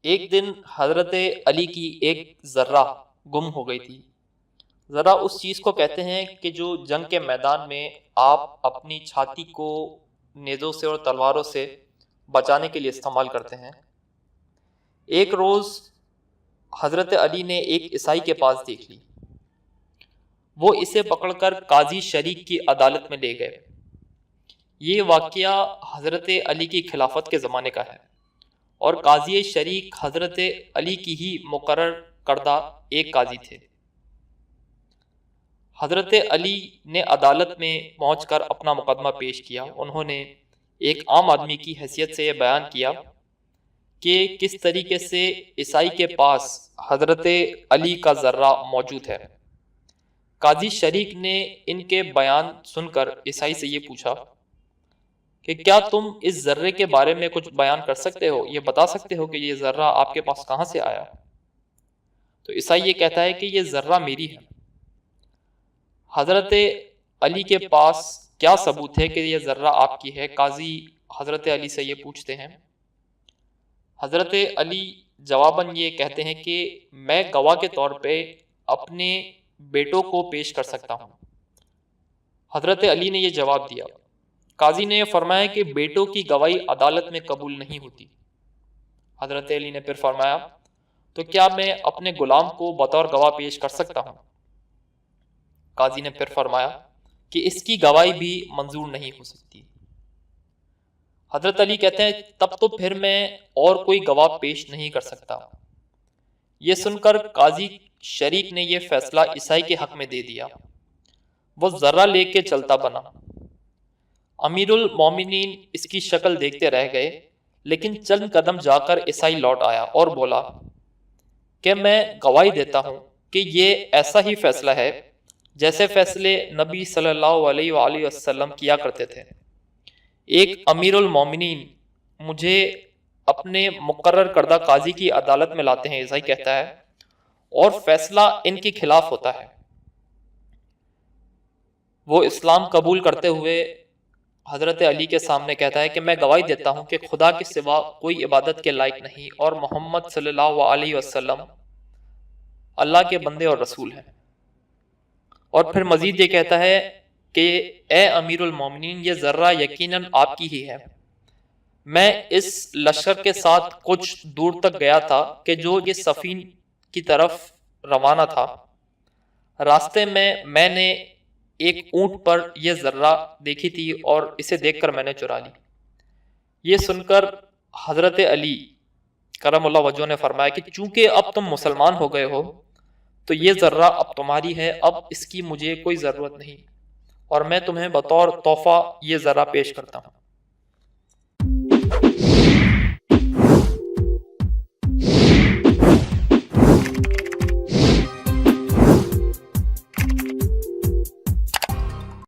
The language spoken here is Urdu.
ایک دن حضرت علی کی ایک ذرہ گم ہو گئی تھی۔ ذرہ اس چیز کو کہتے ہیں کہ جو جنگ کے میدان میں آپ اپنی چھاتی کو نیزوں سے اور تلواروں سے بچانے کے لیے استعمال کرتے ہیں۔ ایک روز حضرت علی نے ایک عیسائی کے پاس دیکھ لی۔ وہ اسے پکڑ کر قاضی شریک کی عدالت میں لے گئے۔ یہ واقعہ حضرت علی کی خلافت کے زمانے کا ہے اور قاضی شریک حضرت علی کی ہی مقرر کردہ ایک قاضی تھے۔ حضرت علی نے عدالت میں پہنچ کر اپنا مقدمہ پیش کیا۔ انہوں نے ایک عام آدمی کی حیثیت سے یہ بیان کیا کہ کس طریقے سے عیسائی کے پاس حضرت علی کا ذرہ موجود ہے۔ قاضی شریک نے ان کے بیان سن کر عیسائی سے یہ پوچھا کہ کیا تم اس ذرے کے بارے میں کچھ بیان کر سکتے ہو، یہ بتا سکتے ہو کہ یہ ذرہ آپ کے پاس کہاں سے آیا؟ تو عیسائی یہ کہتا ہے کہ یہ ذرہ میری ہے۔ حضرت علی کے پاس کیا ثبوت ہے کہ یہ ذرہ آپ کی ہے؟ قاضی حضرت علی سے یہ پوچھتے ہیں۔ حضرت علی جواباً یہ کہتے ہیں کہ میں گواہ کے طور پہ اپنے بیٹوں کو پیش کر سکتا ہوں۔ حضرت علی نے یہ جواب دیا۔ قاضی نے فرمایا کہ بیٹوں کی گواہی عدالت میں قبول نہیں ہوتی۔ حضرت علی نے پھر فرمایا تو کیا میں اپنے غلام کو بطور گواہ پیش کر سکتا ہوں؟ قاضی نے پھر فرمایا کہ اس کی گواہی بھی منظور نہیں ہو سکتی۔ حضرت علی کہتے ہیں تب تو پھر میں اور کوئی گواہ پیش نہیں کر سکتا۔ یہ سن کر قاضی شریک نے یہ فیصلہ عیسائی کے حق میں دے دیا۔ وہ ذرہ لے کے چلتا بنا۔ امیر المومنین اس کی شکل دیکھتے رہ گئے، لیکن چند قدم جا کر عیسائی لوٹ آیا اور بولا کہ میں گواہی دیتا ہوں کہ یہ ایسا ہی فیصلہ ہے جیسے فیصلے نبی صلی اللہ علیہ وآلہ وسلم کیا کرتے تھے۔ ایک امیر المومنین مجھے اپنے مقرر کردہ قاضی کی عدالت میں لاتے ہیں، عیسائی کہتا ہے، اور فیصلہ ان کے خلاف ہوتا ہے۔ وہ اسلام قبول کرتے ہوئے حضرت علی کے سامنے کہتا ہے کہ میں گواہی دیتا ہوں کہ خدا کے سوا کوئی عبادت کے لائق نہیں اور محمد صلی اللہ علیہ وسلم اللہ کے بندے اور رسول ہیں۔ اور پھر مزید یہ کہتا ہے کہ اے امیر المومنین یہ ذرہ یقیناً آپ کی ہی ہے۔ میں اس لشکر کے ساتھ کچھ دور تک گیا تھا کہ جو یہ صفین کی طرف روانہ تھا۔ راستے میں میں نے ایک اونٹ پر یہ ذرہ دیکھی تھی اور اسے دیکھ کر میں نے چرا لی۔ یہ سن کر حضرت علی کرم اللہ وجہہ نے فرمایا کہ چونکہ اب تم مسلمان ہو گئے ہو تو یہ ذرہ اب تمہاری ہے، اب اس کی مجھے کوئی ضرورت نہیں، اور میں تمہیں بطور تحفہ یہ ذرہ پیش کرتا ہوں۔